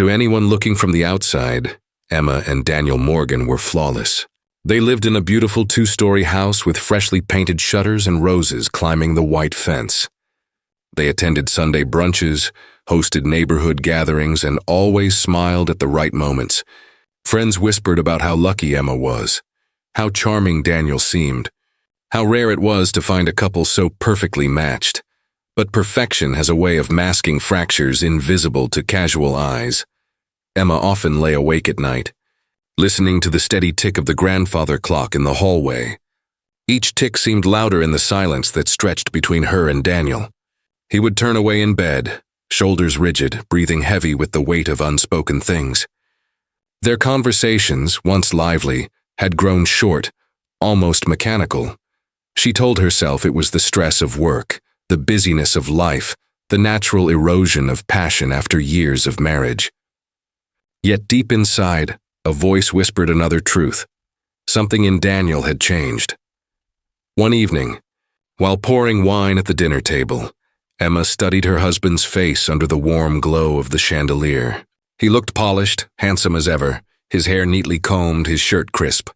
To anyone looking from the outside, Emma and Daniel Morgan were flawless. They lived in a beautiful two-story house with freshly painted shutters and roses climbing the white fence. They attended Sunday brunches, hosted neighborhood gatherings, and always smiled at the right moments. Friends whispered about how lucky Emma was, how charming Daniel seemed, how rare it was to find a couple so perfectly matched. But perfection has a way of masking fractures invisible to casual eyes. Emma often lay awake at night, listening to the steady tick of the grandfather clock in the hallway. Each tick seemed louder in the silence that stretched between her and Daniel. He would turn away in bed, shoulders rigid, breathing heavy with the weight of unspoken things. Their conversations, once lively, had grown short, almost mechanical. She told herself it was the stress of work, the busyness of life, the natural erosion of passion after years of marriage. Yet deep inside, a voice whispered another truth. Something in Daniel had changed. One evening, while pouring wine at the dinner table, Emma studied her husband's face under the warm glow of the chandelier. He looked polished, handsome as ever, his hair neatly combed, his shirt crisp.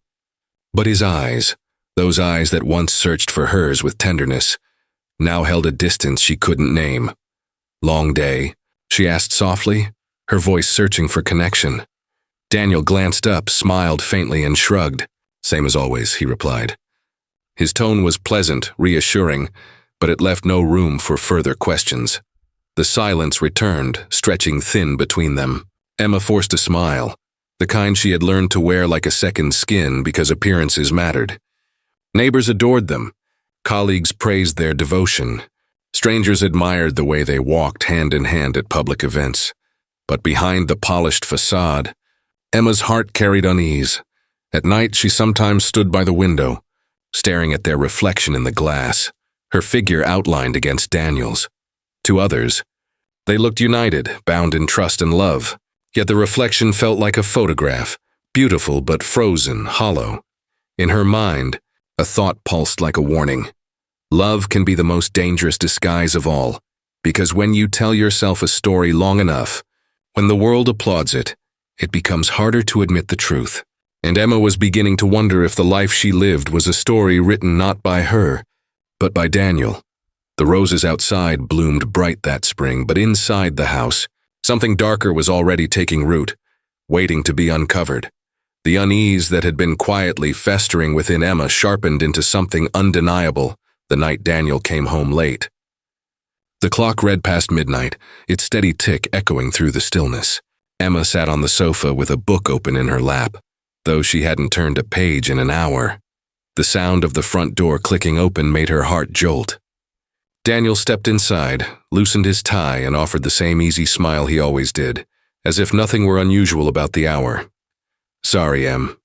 But his eyes, those eyes that once searched for hers with tenderness, now held a distance she couldn't name. "Long day?" she asked softly, her voice searching for connection. Daniel glanced up, smiled faintly, and shrugged. "Same as always," he replied. His tone was pleasant, reassuring, but it left no room for further questions. The silence returned, stretching thin between them. Emma forced a smile, the kind she had learned to wear like a second skin because appearances mattered. Neighbors adored them. Colleagues praised their devotion. Strangers admired the way they walked hand in hand at public events. But behind the polished facade, Emma's heart carried unease. At night, she sometimes stood by the window, staring at their reflection in the glass, her figure outlined against Daniel's. To others, they looked united, bound in trust and love, yet the reflection felt like a photograph, beautiful but frozen, hollow. In her mind, a thought pulsed like a warning. Love can be the most dangerous disguise of all, because when you tell yourself a story long enough, when the world applauds it, it becomes harder to admit the truth. And Emma was beginning to wonder if the life she lived was a story written not by her, but by Daniel. The roses outside bloomed bright that spring, but inside the house, something darker was already taking root, waiting to be uncovered. The unease that had been quietly festering within Emma sharpened into something undeniable the night Daniel came home late. The clock read past midnight, its steady tick echoing through the stillness. Emma sat on the sofa with a book open in her lap, though she hadn't turned a page in an hour. The sound of the front door clicking open made her heart jolt. Daniel stepped inside, loosened his tie, and offered the same easy smile he always did, as if nothing were unusual about the hour. "Sorry, Em,"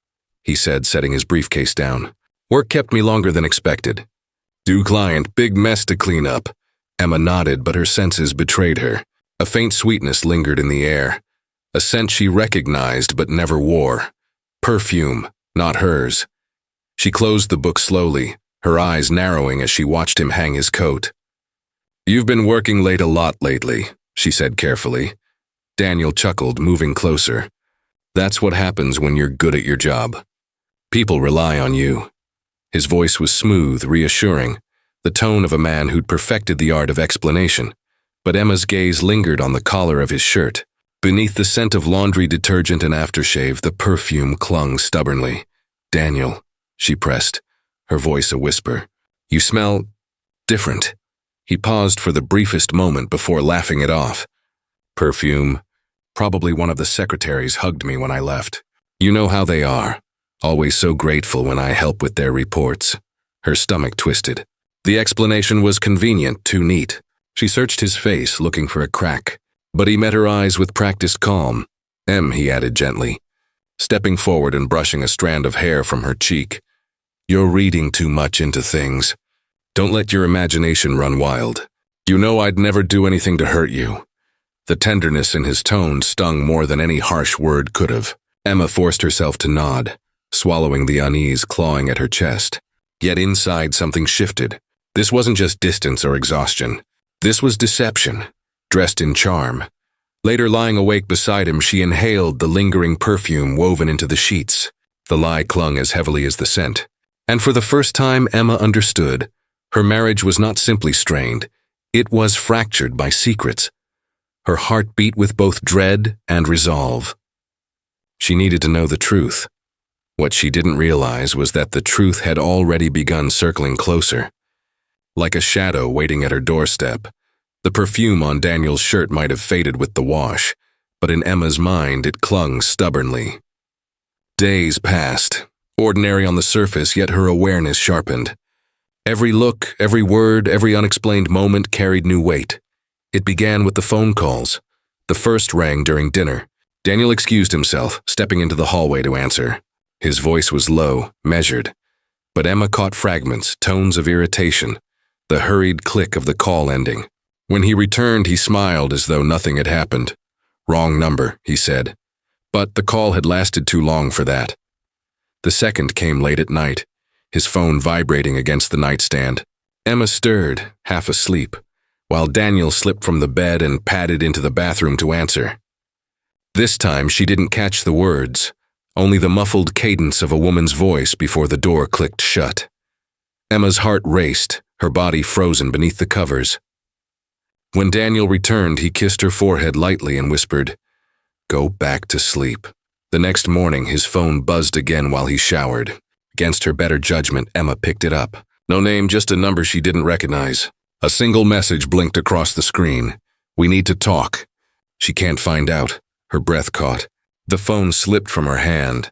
he said, setting his briefcase down. "Work kept me longer than expected." "Due client, big mess to clean up." Emma nodded, but her senses betrayed her. A faint sweetness lingered in the air, a scent she recognized but never wore. Perfume, not hers. She closed the book slowly, her eyes narrowing as she watched him hang his coat. "You've been working late a lot lately," she said carefully. Daniel chuckled, moving closer. "That's what happens when you're good at your job. People rely on you." His voice was smooth, reassuring, the tone of a man who'd perfected the art of explanation. But Emma's gaze lingered on the collar of his shirt. Beneath the scent of laundry detergent and aftershave, the perfume clung stubbornly. "Daniel," she pressed, her voice a whisper. "You smell different." He paused for the briefest moment before laughing it off. "Perfume. Probably one of the secretaries hugged me when I left. You know how they are. Always so grateful when I help with their reports." Her stomach twisted. The explanation was convenient, too neat. She searched his face, looking for a crack, but he met her eyes with practiced calm. "Em," he added gently, stepping forward and brushing a strand of hair from her cheek. "You're reading too much into things. Don't let your imagination run wild. You know I'd never do anything to hurt you." The tenderness in his tone stung more than any harsh word could have. Emma forced herself to nod, swallowing the unease clawing at her chest. Yet inside something shifted. This wasn't just distance or exhaustion. This was deception, dressed in charm. Later, lying awake beside him, she inhaled the lingering perfume woven into the sheets. The lie clung as heavily as the scent. And for the first time, Emma understood. Her marriage was not simply strained. It was fractured by secrets. Her heart beat with both dread and resolve. She needed to know the truth. What she didn't realize was that the truth had already begun circling closer. Like a shadow waiting at her doorstep, the perfume on Daniel's shirt might have faded with the wash, but in Emma's mind it clung stubbornly. Days passed, ordinary on the surface, yet her awareness sharpened. Every look, every word, every unexplained moment carried new weight. It began with the phone calls. The first rang during dinner. Daniel excused himself, stepping into the hallway to answer. His voice was low, measured, but Emma caught fragments, tones of irritation, the hurried click of the call ending. When he returned, he smiled as though nothing had happened. "Wrong number," he said. But the call had lasted too long for that. The second came late at night, his phone vibrating against the nightstand. Emma stirred, half asleep, while Daniel slipped from the bed and padded into the bathroom to answer. This time she didn't catch the words, only the muffled cadence of a woman's voice before the door clicked shut. Emma's heart raced, her body frozen beneath the covers. When Daniel returned, he kissed her forehead lightly and whispered, "Go back to sleep." The next morning, his phone buzzed again while he showered. Against her better judgment, Emma picked it up. No name, just a number she didn't recognize. A single message blinked across the screen. "We need to talk." She can't find out. Her breath caught. The phone slipped from her hand,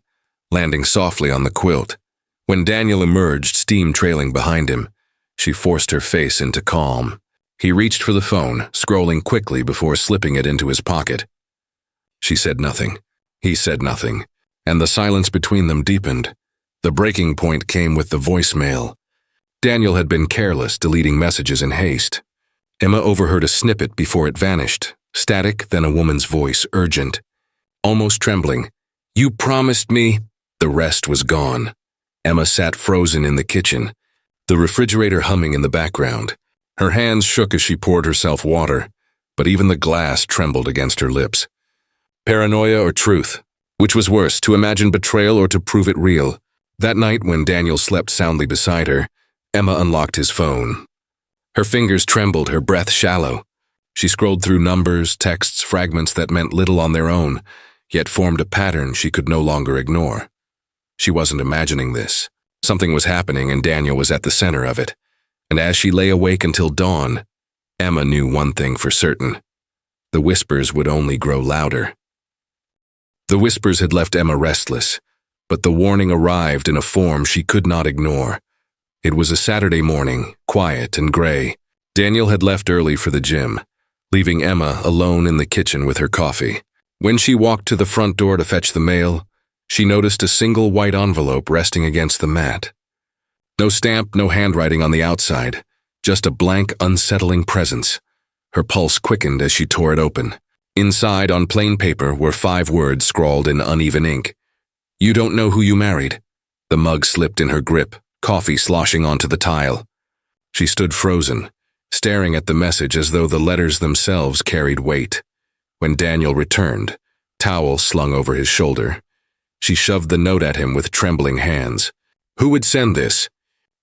landing softly on the quilt. When Daniel emerged, steam trailing behind him, she forced her face into calm. He reached for the phone, scrolling quickly before slipping it into his pocket. She said nothing. He said nothing, and the silence between them deepened. The breaking point came with the voicemail. Daniel had been careless, deleting messages in haste. Emma overheard a snippet before it vanished. Static, then a woman's voice, urgent, almost trembling. "You promised me." The rest was gone. Emma sat frozen in the kitchen, the refrigerator humming in the background. Her hands shook as she poured herself water, but even the glass trembled against her lips. Paranoia or truth? Which was worse, to imagine betrayal or to prove it real? That night, when Daniel slept soundly beside her, Emma unlocked his phone. Her fingers trembled, her breath shallow. She scrolled through numbers, texts, fragments that meant little on their own, yet formed a pattern she could no longer ignore. She wasn't imagining this. Something was happening, and Daniel was at the center of it. And as she lay awake until dawn, Emma knew one thing for certain. The whispers would only grow louder. The whispers had left Emma restless, but the warning arrived in a form she could not ignore. It was a Saturday morning, quiet and gray. Daniel had left early for the gym, leaving Emma alone in the kitchen with her coffee. When she walked to the front door to fetch the mail, she noticed a single white envelope resting against the mat. No stamp, no handwriting on the outside, just a blank, unsettling presence. Her pulse quickened as she tore it open. Inside, on plain paper, were 5 words scrawled in uneven ink. "You don't know who you married." The mug slipped in her grip, coffee sloshing onto the tile. She stood frozen, staring at the message as though the letters themselves carried weight. When Daniel returned, towel slung over his shoulder, she shoved the note at him with trembling hands. "Who would send this?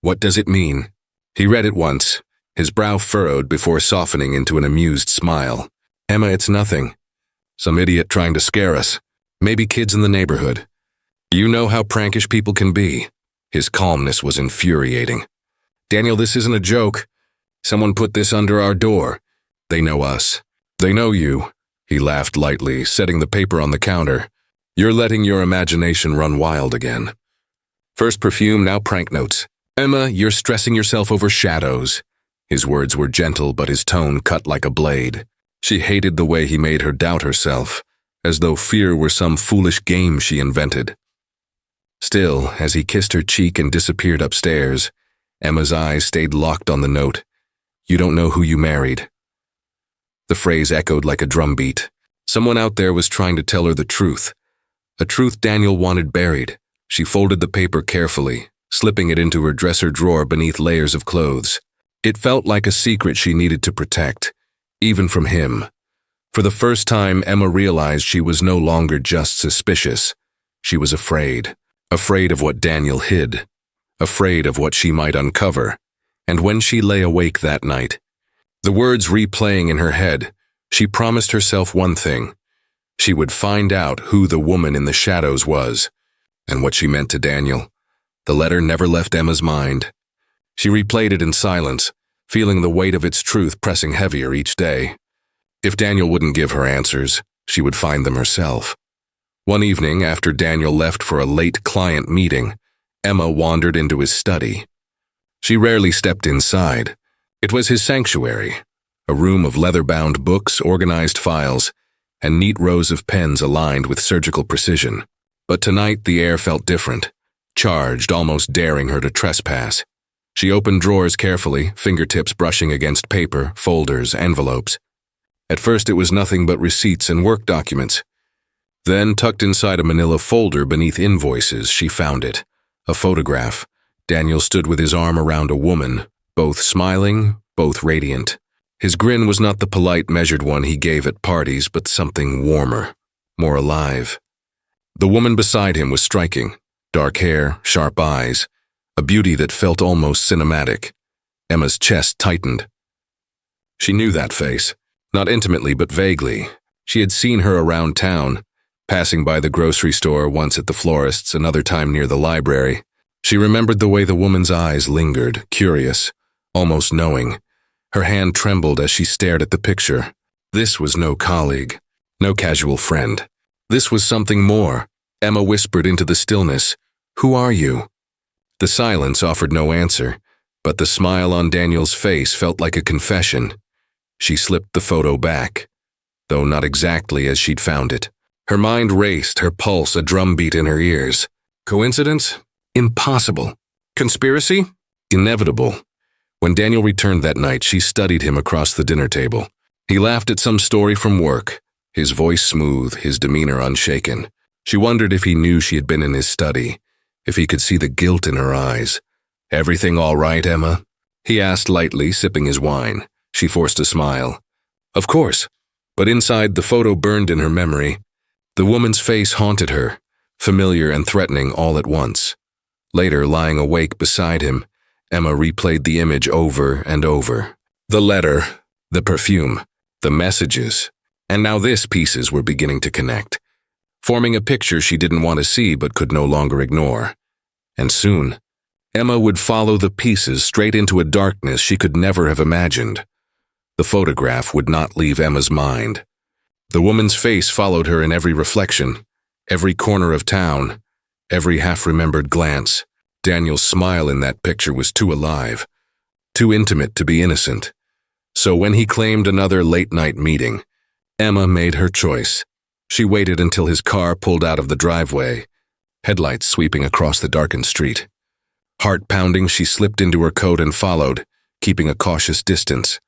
What does it mean?" He read it once, his brow furrowed before softening into an amused smile. "Emma, it's nothing. Some idiot trying to scare us. Maybe kids in the neighborhood. You know how prankish people can be." His calmness was infuriating. "Daniel, this isn't a joke. Someone put this under our door. They know us. They know you." He laughed lightly, setting the paper on the counter. "You're letting your imagination run wild again. First perfume, now prank notes. Emma, you're stressing yourself over shadows." His words were gentle, but his tone cut like a blade. She hated the way he made her doubt herself, as though fear were some foolish game she invented. Still, as he kissed her cheek and disappeared upstairs, Emma's eyes stayed locked on the note. "You don't know who you married." The phrase echoed like a drumbeat. Someone out there was trying to tell her the truth. A truth Daniel wanted buried. She folded the paper carefully, slipping it into her dresser drawer beneath layers of clothes. It felt like a secret she needed to protect, even from him. For the first time, Emma realized she was no longer just suspicious. She was afraid. Afraid of what Daniel hid. Afraid of what she might uncover. And when she lay awake that night, the words replaying in her head, she promised herself one thing. She would find out who the woman in the shadows was, and what she meant to Daniel. The letter never left Emma's mind. She replayed it in silence, feeling the weight of its truth pressing heavier each day. If Daniel wouldn't give her answers, she would find them herself. One evening, after Daniel left for a late client meeting, Emma wandered into his study. She rarely stepped inside. It was his sanctuary, a room of leather-bound books, organized files, and neat rows of pens aligned with surgical precision. But tonight the air felt different, charged, almost daring her to trespass. She opened drawers carefully, fingertips brushing against paper, folders, envelopes. At first it was nothing but receipts and work documents. Then, tucked inside a manila folder beneath invoices, she found it. A photograph. Daniel stood with his arm around a woman, both smiling, both radiant. His grin was not the polite, measured one he gave at parties, but something warmer, more alive. The woman beside him was striking. Dark hair, sharp eyes, a beauty that felt almost cinematic. Emma's chest tightened. She knew that face, not intimately but vaguely. She had seen her around town, passing by the grocery store, once at the florist's, another time near the library. She remembered the way the woman's eyes lingered, curious, almost knowing. Her hand trembled as she stared at the picture. This was no colleague, no casual friend. This was something more. Emma whispered into the stillness, "Who are you?" The silence offered no answer, but the smile on Daniel's face felt like a confession. She slipped the photo back, though not exactly as she'd found it. Her mind raced, her pulse a drumbeat in her ears. Coincidence? Impossible. Conspiracy? Inevitable. When Daniel returned that night, she studied him across the dinner table. He laughed at some story from work, his voice smooth, his demeanor unshaken. She wondered if he knew she had been in his study, if he could see the guilt in her eyes. "Everything all right, Emma?" he asked lightly, sipping his wine. She forced a smile. "Of course." But inside, the photo burned in her memory. The woman's face haunted her, familiar and threatening all at once. Later, lying awake beside him, Emma replayed the image over and over. The letter, the perfume, the messages, and now this pieces were beginning to connect, forming a picture she didn't want to see but could no longer ignore. And soon, Emma would follow the pieces straight into a darkness she could never have imagined. The photograph would not leave Emma's mind. The woman's face followed her in every reflection, every corner of town, every half-remembered glance. Daniel's smile in that picture was too alive, too intimate to be innocent. So when he claimed another late-night meeting, Emma made her choice. She waited until his car pulled out of the driveway, headlights sweeping across the darkened street. Heart pounding, she slipped into her coat and followed, keeping a cautious distance.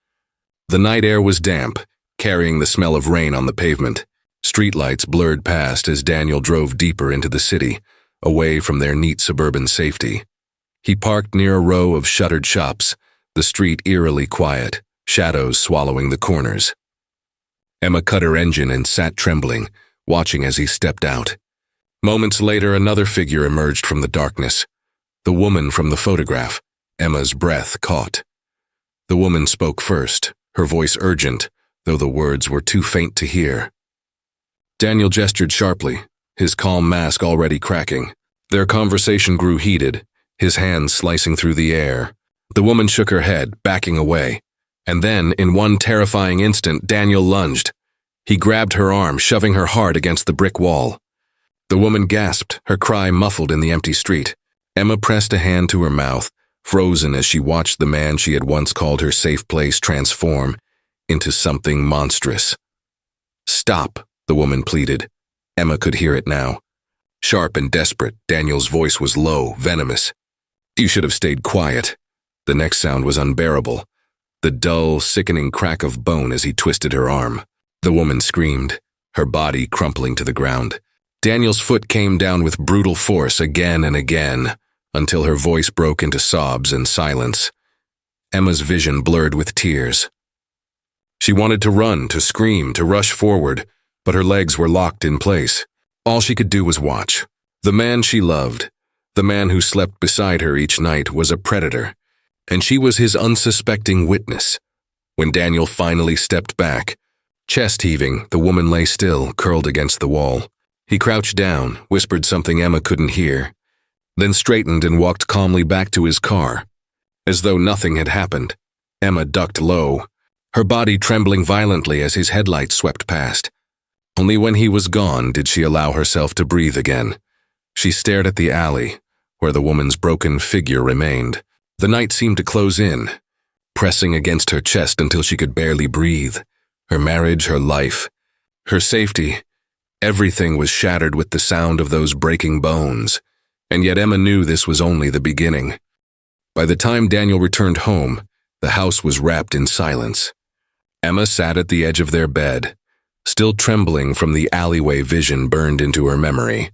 The night air was damp, carrying the smell of rain on the pavement. Streetlights blurred past as Daniel drove deeper into the city, away from their neat suburban safety. He parked near a row of shuttered shops, the street eerily quiet, shadows swallowing the corners. Emma cut her engine and sat trembling, watching as he stepped out. Moments later, another figure emerged from the darkness. The woman from the photograph. Emma's breath caught. The woman spoke first, her voice urgent, though the words were too faint to hear. Daniel gestured sharply, his calm mask already cracking. Their conversation grew heated, his hands slicing through the air. The woman shook her head, backing away. And then, in one terrifying instant, Daniel lunged. He grabbed her arm, shoving her hard against the brick wall. The woman gasped, her cry muffled in the empty street. Emma pressed a hand to her mouth, frozen as she watched the man she had once called her safe place transform into something monstrous. "Stop," the woman pleaded. Emma could hear it now. Sharp and desperate, Daniel's voice was low, venomous. "You should have stayed quiet." The next sound was unbearable. The dull, sickening crack of bone as he twisted her arm. The woman screamed, her body crumpling to the ground. Daniel's foot came down with brutal force again and again, until her voice broke into sobs and silence. Emma's vision blurred with tears. She wanted to run, to scream, to rush forward, but her legs were locked in place. All she could do was watch. The man she loved, the man who slept beside her each night, was a predator, and she was his unsuspecting witness. When Daniel finally stepped back, chest heaving, the woman lay still, curled against the wall. He crouched down, whispered something Emma couldn't hear, then straightened and walked calmly back to his car. As though nothing had happened, Emma ducked low, her body trembling violently as his headlights swept past. Only when he was gone did she allow herself to breathe again. She stared at the alley, where the woman's broken figure remained. The night seemed to close in, pressing against her chest until she could barely breathe. Her marriage, her life, her safety, everything was shattered with the sound of those breaking bones. And yet Emma knew this was only the beginning. By the time Daniel returned home, the house was wrapped in silence. Emma sat at the edge of their bed, still trembling from the alleyway vision burned into her memory.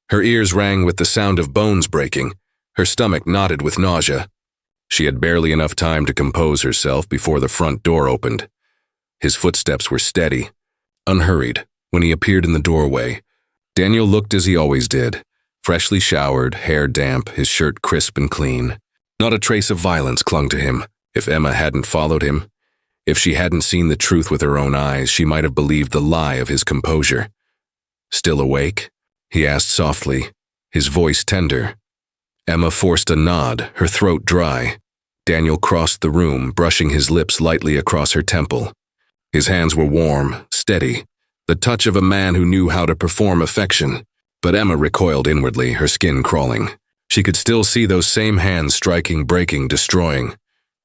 Her ears rang with the sound of bones breaking, her stomach knotted with nausea. She had barely enough time to compose herself before the front door opened. His footsteps were steady, unhurried. When he appeared in the doorway, Daniel looked as he always did, freshly showered, hair damp, his shirt crisp and clean. Not a trace of violence clung to him. If Emma hadn't followed him, if she hadn't seen the truth with her own eyes, she might have believed the lie of his composure. "Still awake?" he asked softly, his voice tender. Emma forced a nod, her throat dry. Daniel crossed the room, brushing his lips lightly across her temple. His hands were warm, steady, the touch of a man who knew how to perform affection. But Emma recoiled inwardly, her skin crawling. She could still see those same hands striking, breaking, destroying.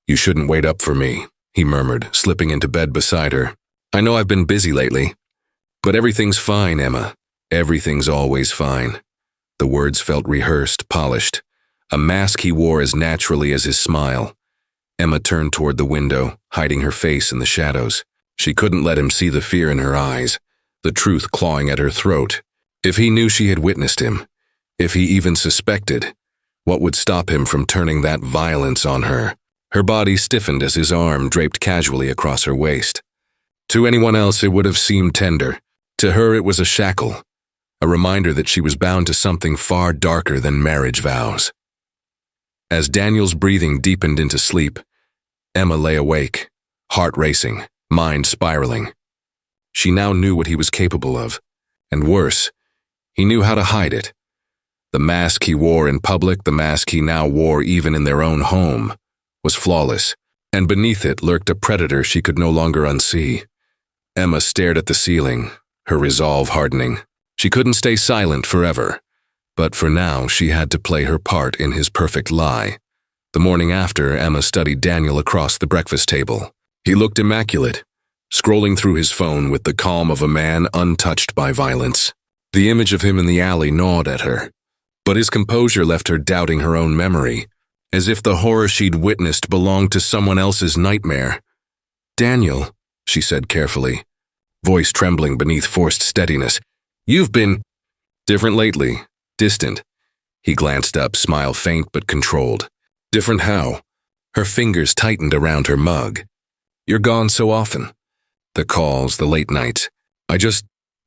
"You shouldn't wait up for me," he murmured, slipping into bed beside her. "I know I've been busy lately, but everything's fine, Emma. Everything's always fine." The words felt rehearsed, polished, a mask he wore as naturally as his smile. Emma turned toward the window, hiding her face in the shadows. She couldn't let him see the fear in her eyes, the truth clawing at her throat. If he knew she had witnessed him, if he even suspected, what would stop him from turning that violence on her? Her body stiffened as his arm draped casually across her waist. To anyone else, it would have seemed tender. To her, it was a shackle, a reminder that she was bound to something far darker than marriage vows. As Daniel's breathing deepened into sleep, Emma lay awake, heart racing, mind spiraling. She now knew what he was capable of, and worse, he knew how to hide it. The mask he wore in public, the mask he now wore even in their own home, was flawless, and beneath it lurked a predator she could no longer unsee. Emma stared at the ceiling, her resolve hardening. She couldn't stay silent forever, but for now she had to play her part in his perfect lie. The morning after, Emma studied Daniel across the breakfast table. He looked immaculate, scrolling through his phone with the calm of a man untouched by violence. The image of him in the alley gnawed at her, but his composure left her doubting her own memory, as if the horror she'd witnessed belonged to someone else's nightmare. "Daniel," she said carefully, voice trembling beneath forced steadiness, "you've been different lately, distant." He glanced up, smile faint but controlled. "Different how?" Her fingers tightened around her mug. "You're gone so often. The calls, the late nights.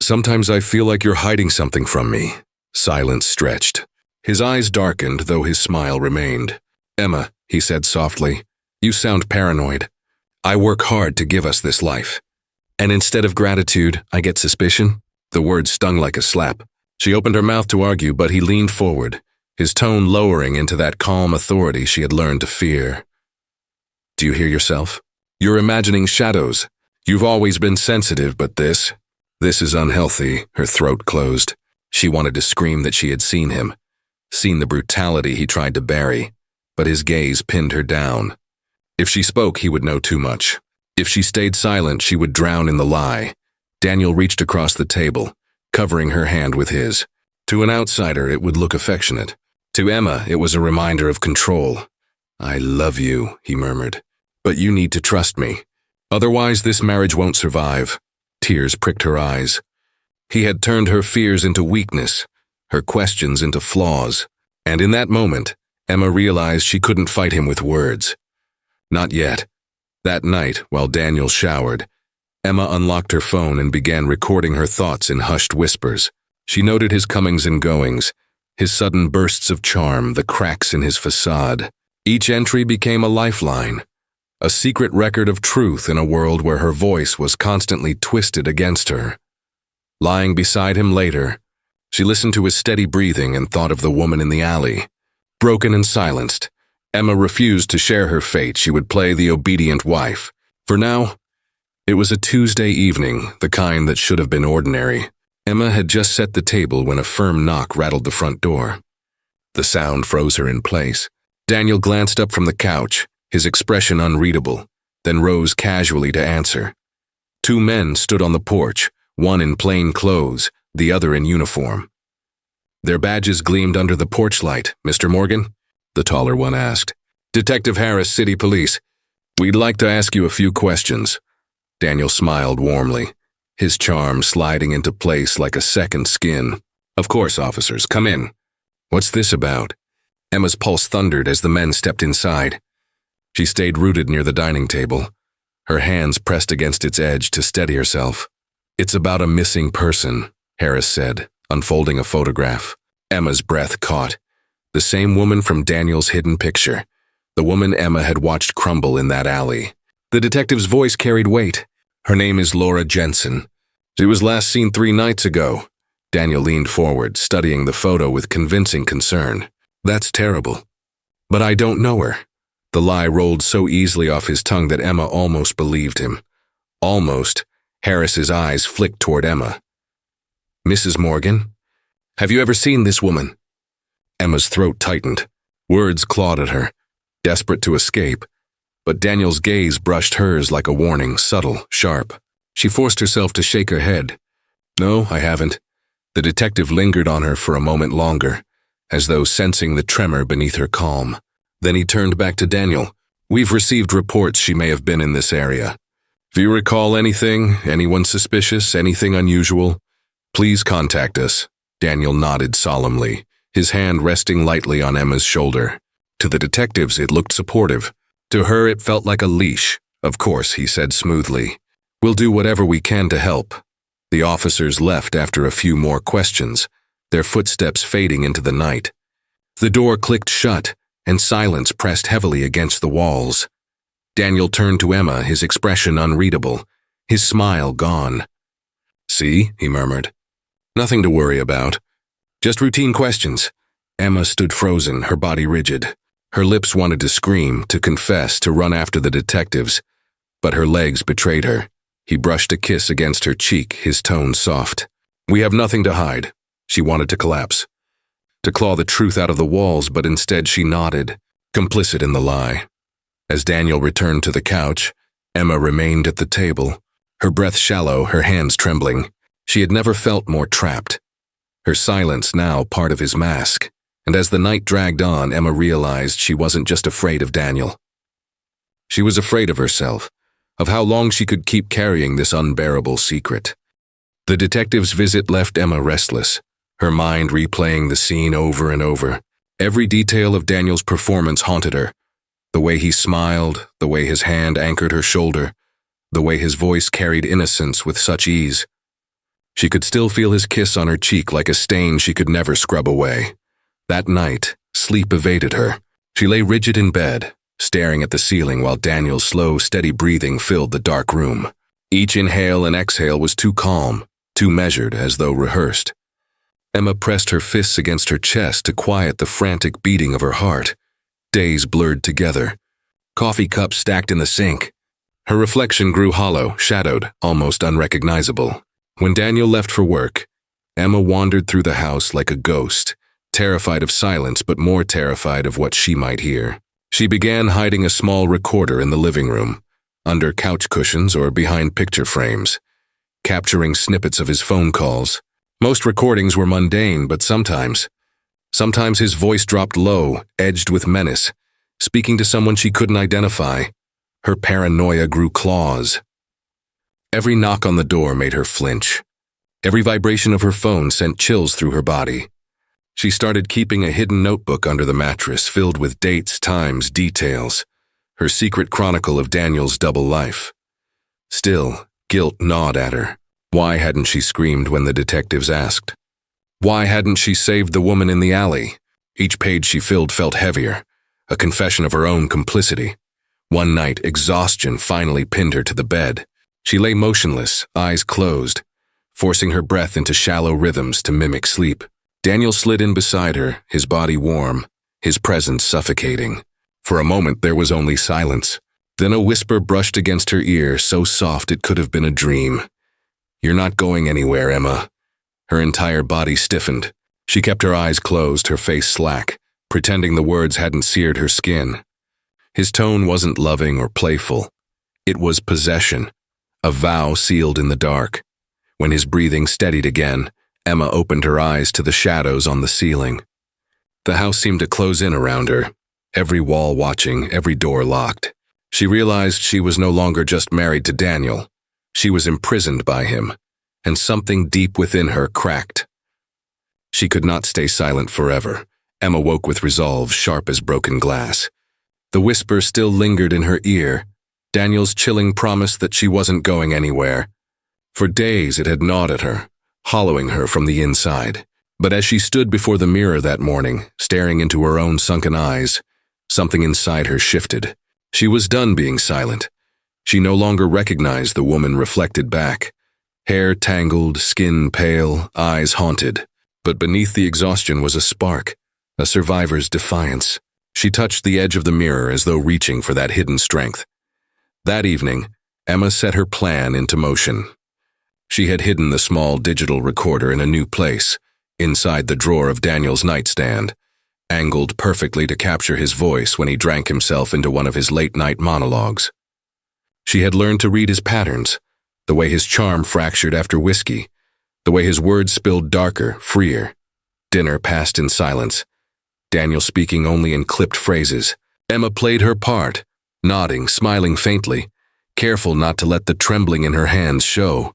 Sometimes I feel like you're hiding something from me." Silence stretched. His eyes darkened, though his smile remained. "Emma," he said softly, "you sound paranoid. I work hard to give us this life. And instead of gratitude, I get suspicion?" The words stung like a slap. She opened her mouth to argue, but he leaned forward, his tone lowering into that calm authority she had learned to fear. "Do you hear yourself? You're imagining shadows. You've always been sensitive, but this is unhealthy." Her throat closed. She wanted to scream that she had seen him, seen the brutality he tried to bury, but his gaze pinned her down. If she spoke, he would know too much. If she stayed silent, she would drown in the lie. Daniel reached across the table, covering her hand with his. To an outsider, it would look affectionate. To Emma, it was a reminder of control. "I love you," he murmured, "but you need to trust me. Otherwise, this marriage won't survive." Tears pricked her eyes. He had turned her fears into weakness, her questions into flaws, and in that moment, Emma realized she couldn't fight him with words. Not yet. That night, while Daniel showered, Emma unlocked her phone and began recording her thoughts in hushed whispers. She noted his comings and goings, his sudden bursts of charm, the cracks in his facade. Each entry became a lifeline, a secret record of truth in a world where her voice was constantly twisted against her. Lying beside him later, she listened to his steady breathing and thought of the woman in the alley. Broken and silenced, Emma refused to share her fate. She would play the obedient wife. For now, it was a Tuesday evening, the kind that should have been ordinary. Emma had just set the table when a firm knock rattled the front door. The sound froze her in place. Daniel glanced up from the couch, his expression unreadable, then rose casually to answer. Two men stood on the porch, one in plain clothes, the other in uniform. Their badges gleamed under the porch light. "Mr. Morgan?" the taller one asked. "Detective Harris, City Police. We'd like to ask you a few questions." Daniel smiled warmly, his charm sliding into place like a second skin. "Of course, officers, come in." "What's this about?" Emma's pulse thundered as the men stepped inside. She stayed rooted near the dining table, her hands pressed against its edge to steady herself. "It's about a missing person," Harris said, unfolding a photograph. Emma's breath caught. The same woman from Daniel's hidden picture, the woman Emma had watched crumble in that alley. The detective's voice carried weight. "Her name is Laura Jensen. She was last seen 3 nights ago." Daniel leaned forward, studying the photo with convincing concern. "That's terrible. But I don't know her." The lie rolled so easily off his tongue that Emma almost believed him. Almost. Harris's eyes flicked toward Emma. "Mrs. Morgan? Have you ever seen this woman?" Emma's throat tightened. Words clawed at her, desperate to escape. But Daniel's gaze brushed hers like a warning, subtle, sharp. She forced herself to shake her head. "No, I haven't." The detective lingered on her for a moment longer, as though sensing the tremor beneath her calm. Then he turned back to Daniel. "We've received reports she may have been in this area. If you recall anything, anyone suspicious, anything unusual, please contact us." Daniel nodded solemnly, his hand resting lightly on Emma's shoulder. To the detectives, it looked supportive. To her, it felt like a leash. "Of course," he said smoothly. "We'll do whatever we can to help." The officers left after a few more questions, their footsteps fading into the night. The door clicked shut, and silence pressed heavily against the walls. Daniel turned to Emma, his expression unreadable, his smile gone. "See," he murmured. "Nothing to worry about. Just routine questions." Emma stood frozen, her body rigid. Her lips wanted to scream, to confess, to run after the detectives, but her legs betrayed her. He brushed a kiss against her cheek, his tone soft. "We have nothing to hide." She wanted to collapse, to claw the truth out of the walls, but instead she nodded, complicit in the lie. As Daniel returned to the couch, Emma remained at the table, her breath shallow, her hands trembling. She had never felt more trapped. Her silence now part of his mask. And as the night dragged on, Emma realized she wasn't just afraid of Daniel. She was afraid of herself, of how long she could keep carrying this unbearable secret. The detective's visit left Emma restless, her mind replaying the scene over and over. Every detail of Daniel's performance haunted her. The way he smiled, the way his hand anchored her shoulder, the way his voice carried innocence with such ease. She could still feel his kiss on her cheek like a stain she could never scrub away. That night, sleep evaded her. She lay rigid in bed, staring at the ceiling while Daniel's slow, steady breathing filled the dark room. Each inhale and exhale was too calm, too measured, as though rehearsed. Emma pressed her fists against her chest to quiet the frantic beating of her heart. Days blurred together, coffee cups stacked in the sink. Her reflection grew hollow, shadowed, almost unrecognizable. When Daniel left for work, Emma wandered through the house like a ghost, terrified of silence but more terrified of what she might hear. She began hiding a small recorder in the living room, under couch cushions or behind picture frames, capturing snippets of his phone calls. Most recordings were mundane, but sometimes his voice dropped low, edged with menace, speaking to someone she couldn't identify. Her paranoia grew claws. Every knock on the door made her flinch. Every vibration of her phone sent chills through her body. She started keeping a hidden notebook under the mattress filled with dates, times, details. her secret chronicle of Daniel's double life. Still, guilt gnawed at her. Why hadn't she screamed when the detectives asked? Why hadn't she saved the woman in the alley? Each page she filled felt heavier, a confession of her own complicity. One night, exhaustion finally pinned her to the bed. She lay motionless, eyes closed, forcing her breath into shallow rhythms to mimic sleep. Daniel slid in beside her, his body warm, his presence suffocating. For a moment there was only silence. Then a whisper brushed against her ear, so soft it could have been a dream. "You're not going anywhere, Emma." Her entire body stiffened. She kept her eyes closed, her face slack, pretending the words hadn't seared her skin. His tone wasn't loving or playful. It was possession, a vow sealed in the dark. When his breathing steadied again, Emma opened her eyes to the shadows on the ceiling. The house seemed to close in around her, every wall watching, every door locked. She realized she was no longer just married to Daniel. She was imprisoned by him, and something deep within her cracked. She could not stay silent forever. Emma woke with resolve, sharp as broken glass. The whisper still lingered in her ear, Daniel's chilling promise that she wasn't going anywhere. For days it had gnawed at her, hollowing her from the inside. But as she stood before the mirror that morning, staring into her own sunken eyes, something inside her shifted. She was done being silent. She no longer recognized the woman reflected back. Hair tangled, skin pale, eyes haunted. But beneath the exhaustion was a spark, a survivor's defiance. She touched the edge of the mirror as though reaching for that hidden strength. That evening, Emma set her plan into motion. She had hidden the small digital recorder in a new place, inside the drawer of Daniel's nightstand, angled perfectly to capture his voice when he drank himself into one of his late-night monologues. She had learned to read his patterns, the way his charm fractured after whiskey, the way his words spilled darker, freer. Dinner passed in silence, Daniel speaking only in clipped phrases. Emma played her part, nodding, smiling faintly, careful not to let the trembling in her hands show.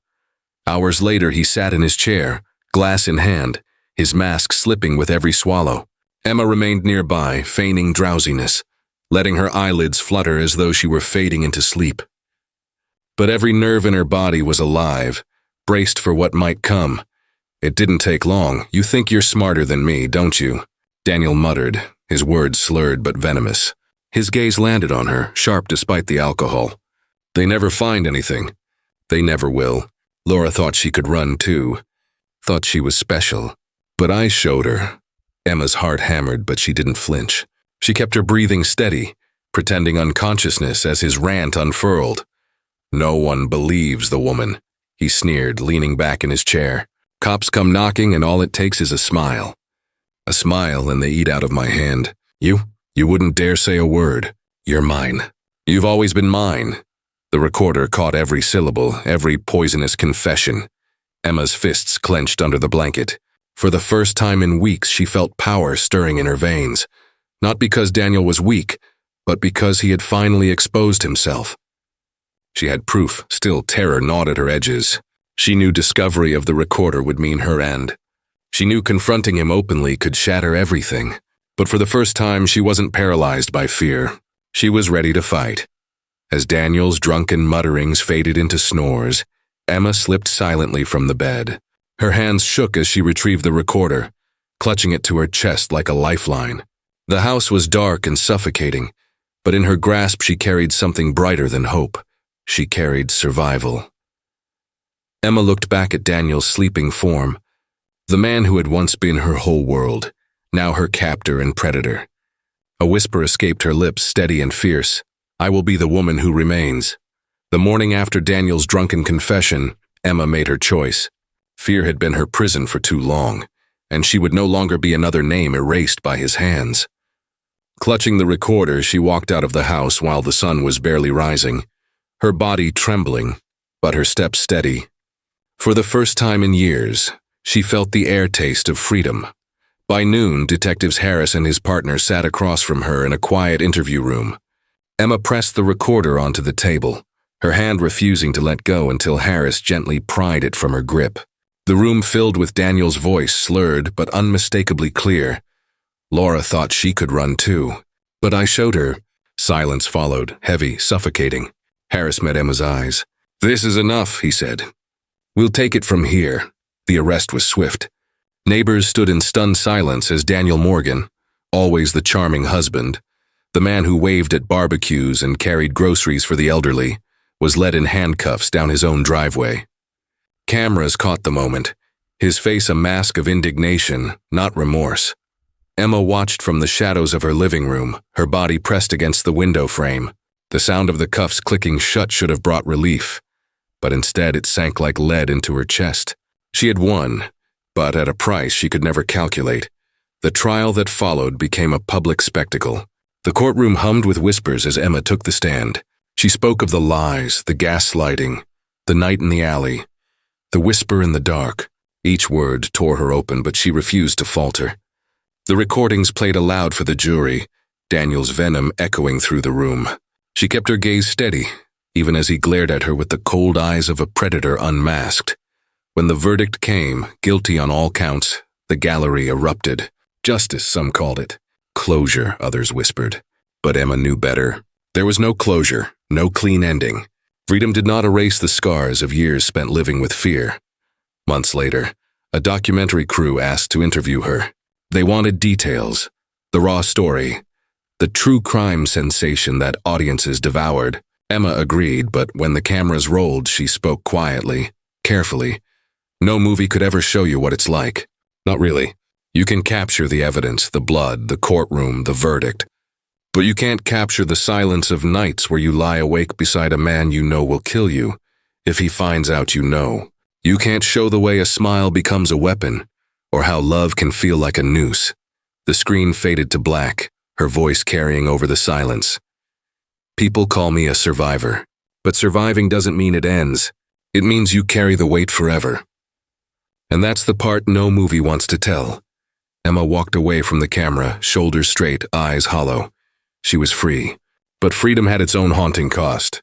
Hours later he sat in his chair, glass in hand, his mask slipping with every swallow. Emma remained nearby, feigning drowsiness, letting her eyelids flutter as though she were fading into sleep. But every nerve in her body was alive, braced for what might come. "It didn't take long. You think you're smarter than me, don't you?" Daniel muttered, his words slurred but venomous. His gaze landed on her, sharp despite the alcohol. "They never find anything. They never will. Laura thought she could run too. Thought she was special. But I showed her." Emma's heart hammered, but she didn't flinch. She kept her breathing steady, pretending unconsciousness as his rant unfurled. "No one believes the woman," he sneered, leaning back in his chair. "Cops come knocking and all it takes is a smile. A smile and they eat out of my hand. You wouldn't dare say a word. You're mine. You've always been mine." The recorder caught every syllable, every poisonous confession. Emma's fists clenched under the blanket. For the first time in weeks, she felt power stirring in her veins. Not because Daniel was weak, but because he had finally exposed himself. She had proof, still terror gnawed at her edges. She knew discovery of the recorder would mean her end. She knew confronting him openly could shatter everything. But for the first time, she wasn't paralyzed by fear. She was ready to fight. As Daniel's drunken mutterings faded into snores, Emma slipped silently from the bed. Her hands shook as she retrieved the recorder, clutching it to her chest like a lifeline. The house was dark and suffocating, but in her grasp she carried something brighter than hope. She carried survival. Emma looked back at Daniel's sleeping form, the man who had once been her whole world, now her captor and predator. A whisper escaped her lips, steady and fierce. "I will be the woman who remains." The morning after Daniel's drunken confession, Emma made her choice. Fear had been her prison for too long, and she would no longer be another name erased by his hands. Clutching the recorder, she walked out of the house while the sun was barely rising, her body trembling, but her steps steady. For the first time in years, she felt the air taste of freedom. By noon, Detectives Harris and his partner sat across from her in a quiet interview room. Emma pressed the recorder onto the table, her hand refusing to let go until Harris gently pried it from her grip. The room filled with Daniel's voice, slurred but unmistakably clear. "Laura thought she could run too. But I showed her," Silence followed, heavy, suffocating. Harris met Emma's eyes. "This is enough," he said. "We'll take it from here." The arrest was swift. Neighbors stood in stunned silence as Daniel Morgan, always the charming husband, the man who waved at barbecues and carried groceries for the elderly, was led in handcuffs down his own driveway. Cameras caught the moment, his face a mask of indignation, not remorse. Emma watched from the shadows of her living room, her body pressed against the window frame. The sound of the cuffs clicking shut should have brought relief, but instead it sank like lead into her chest. She had won, but at a price she could never calculate. The trial that followed became a public spectacle. The courtroom hummed with whispers as Emma took the stand. She spoke of the lies, the gaslighting, the night in the alley, the whisper in the dark. Each word tore her open, but she refused to falter. The recordings played aloud for the jury, Daniel's venom echoing through the room. She kept her gaze steady, even as he glared at her with the cold eyes of a predator unmasked. When the verdict came, guilty on all counts, the gallery erupted. Justice, some called it. Closure, others whispered. But Emma knew better. There was no closure, no clean ending. Freedom did not erase the scars of years spent living with fear. Months later, a documentary crew asked to interview her. They wanted details, the raw story, the true crime sensation that audiences devoured. Emma agreed, but when the cameras rolled, she spoke quietly, carefully. "No movie could ever show you what it's like. Not really. You can capture the evidence, the blood, the courtroom, the verdict. But you can't capture the silence of nights where you lie awake beside a man you know will kill you, if he finds out you know. You can't show the way a smile becomes a weapon, or how love can feel like a noose." The screen faded to black, her voice carrying over the silence. "People call me a survivor, but surviving doesn't mean it ends. It means you carry the weight forever. And that's the part no movie wants to tell." Emma walked away from the camera, shoulders straight, eyes hollow. She was free, but freedom had its own haunting cost.